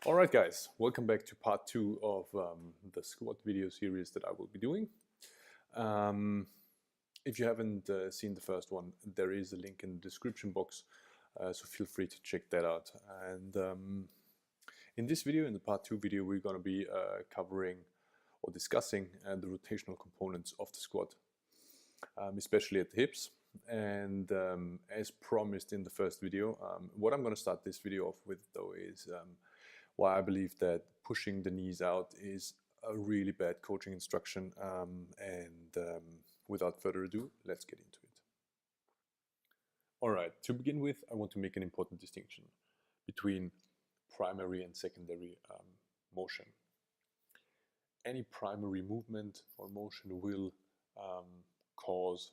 Alright guys, welcome back to part 2 of the squat video series that I will be doing. If you haven't seen the first one, there is a link in the description box, so feel free to check that out. And in this video, in the part 2 video, we're going to be covering or discussing the rotational components of the squat, especially at the hips. And as promised in the first video, what I'm going to start this video off with though is why I believe that pushing the knees out is a really bad coaching instruction. Without further ado, let's get into it. All right, to begin with, I want to make an important distinction between primary and secondary motion. Any primary movement or motion will cause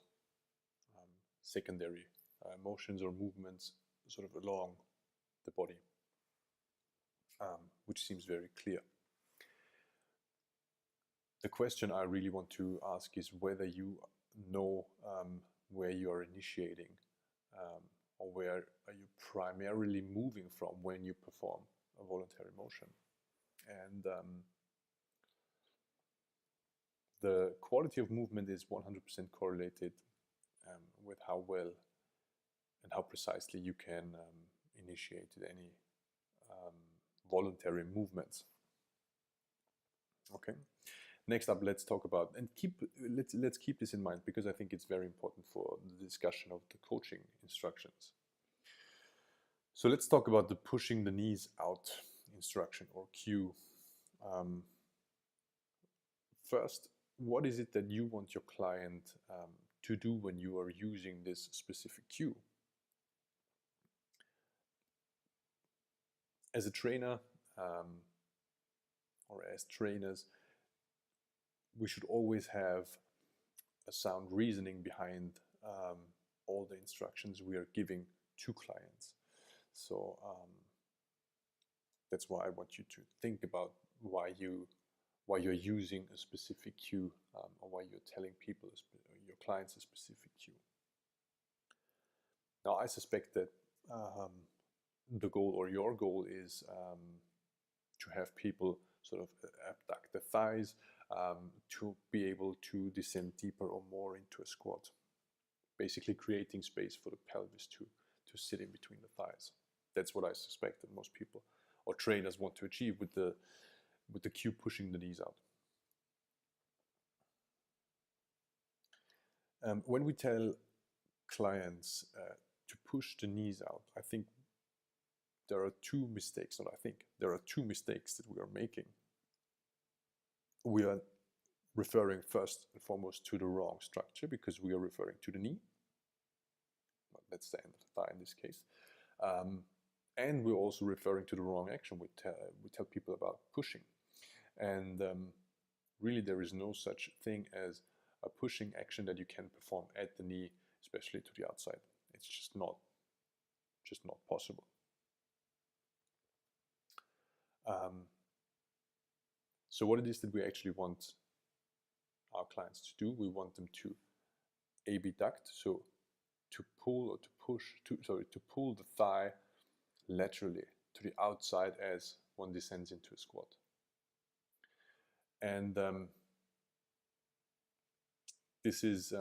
secondary motions or movements sort of along the body, which seems very clear. The question I really want to ask is whether you know where you are initiating or where are you primarily moving from when you perform a voluntary motion. And the quality of movement is 100% correlated with how well and how precisely you can initiate any voluntary movements. Okay. Next up, let's talk about let's keep this in mind because I think it's very important for the discussion of the coaching instructions. So let's talk about the pushing the knees out instruction or cue. First, what is it that you want your client to do when you are using this specific cue? As a trainer or as trainers, we should always have a sound reasoning behind all the instructions we are giving to clients. So that's why I want you to think about why you're using a specific cue or why you're telling people, your clients, a specific cue. Now, I suspect that the goal or your goal is to have people sort of abduct the thighs to be able to descend deeper or more into a squat, basically creating space for the pelvis to sit in between the thighs. That's what I suspect that most people or trainers want to achieve with the cue pushing the knees out. When we tell clients to push the knees out, I think there are two mistakes that we are making. We are referring first and foremost to the wrong structure because we are referring to the knee. That's the end of the thigh in this case. And we're also referring to the wrong action. We tell people about pushing. And really there is no such thing as a pushing action that you can perform at the knee, especially to the outside. It's just not possible. So what it is that we actually want our clients to do, we want them to abduct, so to pull or to push, to pull the thigh laterally to the outside as one descends into a squat. And this is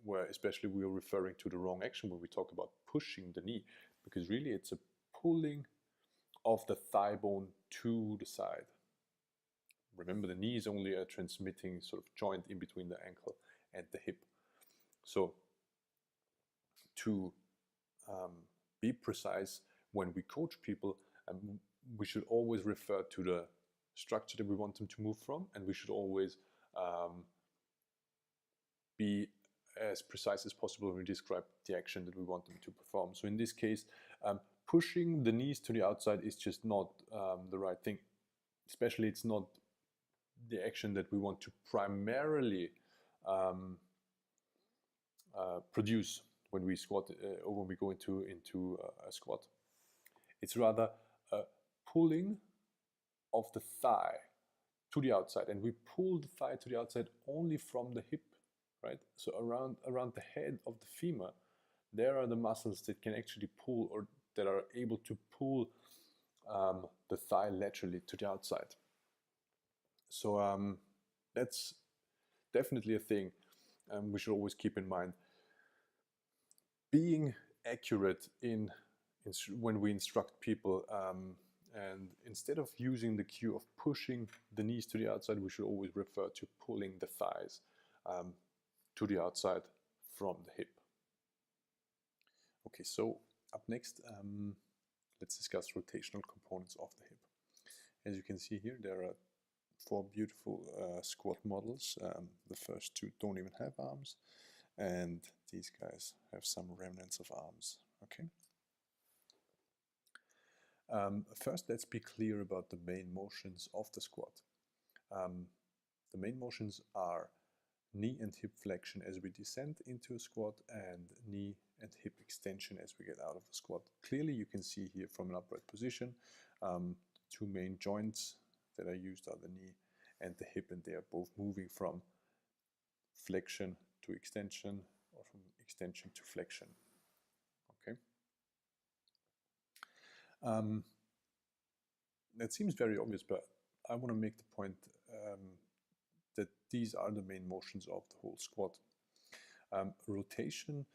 where especially we are referring to the wrong action when we talk about pushing the knee, because really it's a pulling of the thigh bone to the side. Remember, the knee is only a transmitting sort of joint in between the ankle and the hip. So to be precise, when we coach people, we should always refer to the structure that we want them to move from, and we should always be as precise as possible when we describe the action that we want them to perform. So in this case, pushing the knees to the outside is just not the right thing. Especially it's not the action that we want to primarily produce when we squat or when we go into a squat. It's rather a pulling of the thigh to the outside, and we pull the thigh to the outside only from the hip, right? So around the head of the femur, there are the muscles that can actually pull or that are able to pull the thigh laterally to the outside. So that's definitely a thing we should always keep in mind. Being accurate when we instruct people, and instead of using the cue of pushing the knees to the outside, we should always refer to pulling the thighs to the outside from the hip. Okay, so up next, let's discuss rotational components of the hip. As you can see here, there are 4 beautiful squat models. The first 2 don't even have arms, and these guys have some remnants of arms. Okay. First, let's be clear about the main motions of the squat. The main motions are knee and hip flexion as we descend into a squat, and knee and hip extension as we get out of the squat. Clearly, you can see here from an upright position, 2 main joints that are used are the knee and the hip, and they are both moving from flexion to extension or from extension to flexion. Okay. That seems very obvious, but I want to make the point that these are the main motions of the whole squat. Rotation,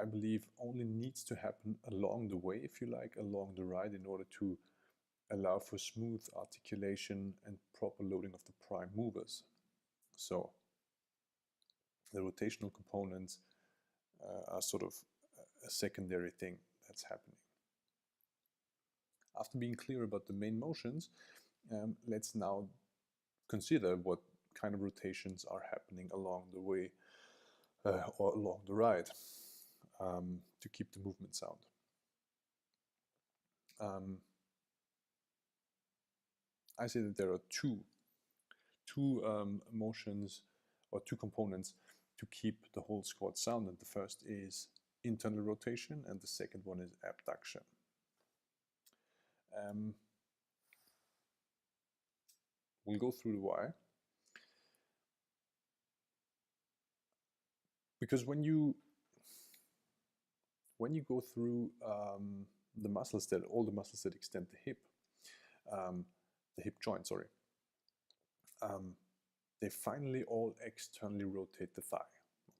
I believe, only needs to happen along the way, if you like, along the ride, in order to allow for smooth articulation and proper loading of the prime movers. So the rotational components are sort of a secondary thing that's happening. After being clear about the main motions, let's now consider what kind of rotations are happening along the way or along the ride to keep the movement sound. I say that there are two motions or 2 components to keep the whole squat sound, and the first is internal rotation and the second one is abduction. We'll go through the why. Because when you go through all the muscles that extend the hip joint, sorry, they finally all externally rotate the thigh.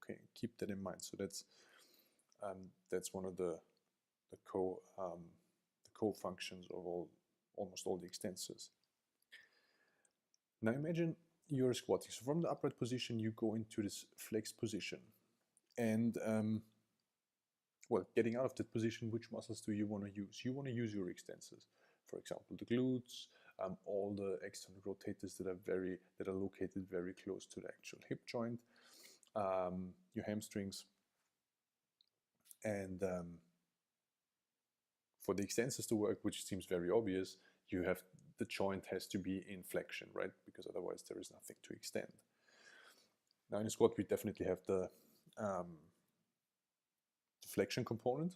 Okay, keep that in mind. So that's one of the co-functions of almost all the extensors. Now imagine you're squatting. So from the upright position, you go into this flexed position, and well, getting out of that position, which muscles do you want to use? You want to use your extensors. For example, the glutes, all the external rotators that are located very close to the actual hip joint, your hamstrings, and for the extensors to work, which seems very obvious, the joint has to be in flexion, right? Because otherwise there is nothing to extend. Now in a squat, we definitely have the flexion component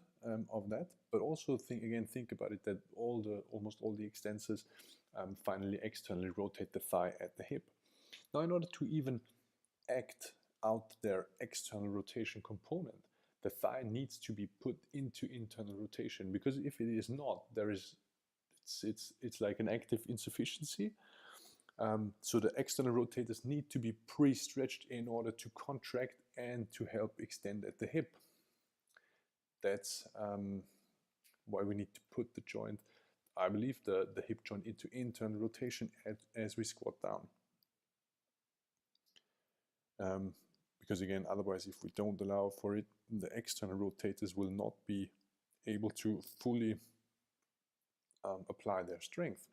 of that, but also think about it that almost all the extensors finally externally rotate the thigh at the hip. Now, in order to even act out their external rotation component, the thigh needs to be put into internal rotation, because if it is not, it's like an active insufficiency. So the external rotators need to be pre-stretched in order to contract and to help extend at the hip. That's why we need to put the joint, I believe, the hip joint into internal rotation as we squat down. Because again, otherwise, if we don't allow for it, the external rotators will not be able to fully apply their strength.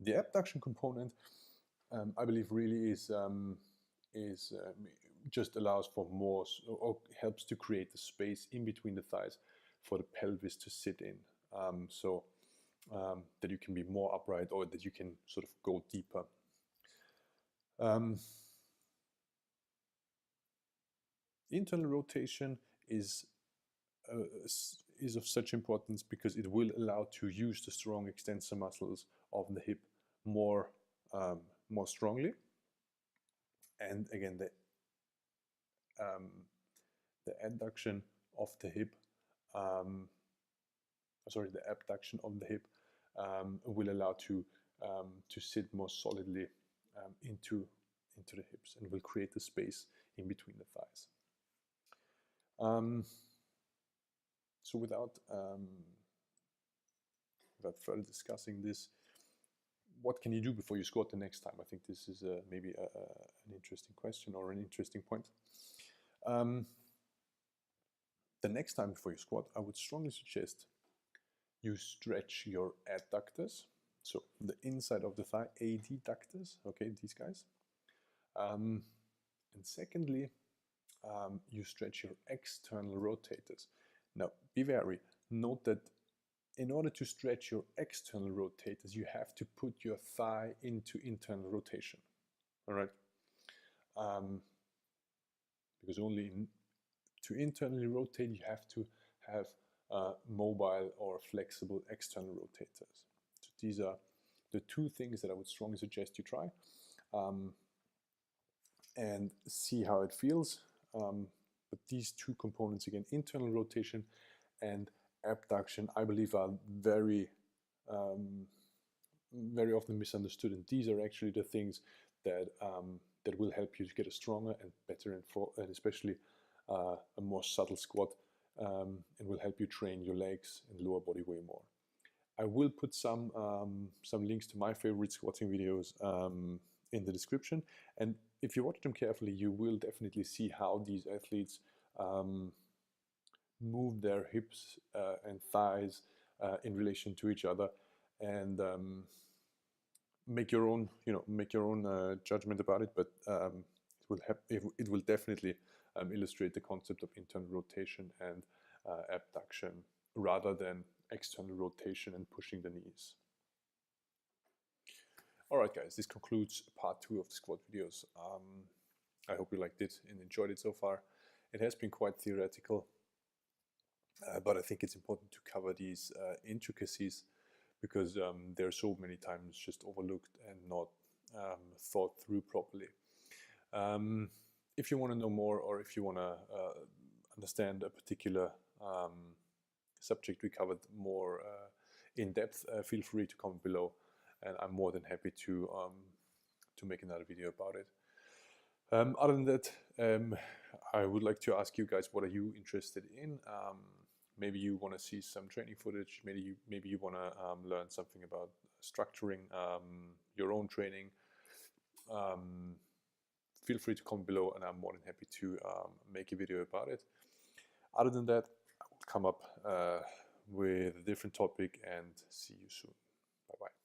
The abduction component, I believe, really is just allows for more, or helps to create the space in between the thighs for the pelvis to sit in, so that you can be more upright, or that you can sort of go deeper. Internal rotation is of such importance because it will allow to use the strong extensor muscles of the hip more strongly, and again the adduction of the hip the abduction of the hip will allow to sit more solidly into the hips, and will create the space in between the thighs. So without further discussing this, what can you do before you squat the next time? I think this is maybe an interesting question, or an interesting point. The next time before you squat, I would strongly suggest you stretch your adductors, so the inside of the thigh, adductors, okay, these guys. And secondly, you stretch your external rotators. Now, be wary. Note that in order to stretch your external rotators, you have to put your thigh into internal rotation. All right? Because to internally rotate, you have to have mobile or flexible external rotators. So these are the two things that I would strongly suggest you try, and see how it feels. But these two components, again, internal rotation and abduction, I believe are very often misunderstood, and these are actually the things that that will help you to get a stronger and better and especially a more subtle squat, and will help you train your legs and lower body way more. I will put some links to my favorite squatting videos in the description, and if you watch them carefully, you will definitely see how these athletes move their hips and thighs in relation to each other, and make your own judgment about it. But it will definitely illustrate the concept of internal rotation and abduction rather than external rotation and pushing the knees. Alright guys, this concludes part 2 of the squat videos. I hope you liked it and enjoyed it so far. It has been quite theoretical, but I think it's important to cover these intricacies, because they're so many times just overlooked and not thought through properly. If you want to know more, or if you want to understand a particular subject we covered more in depth, feel free to comment below, and I'm more than happy to make another video about it. Other than that, I would like to ask you guys, what are you interested in? Maybe you want to see some training footage. Maybe you want to learn something about structuring your own training. Feel free to comment below, and I'm more than happy to make a video about it. Other than that, I will come up with a different topic, and see you soon. Bye bye.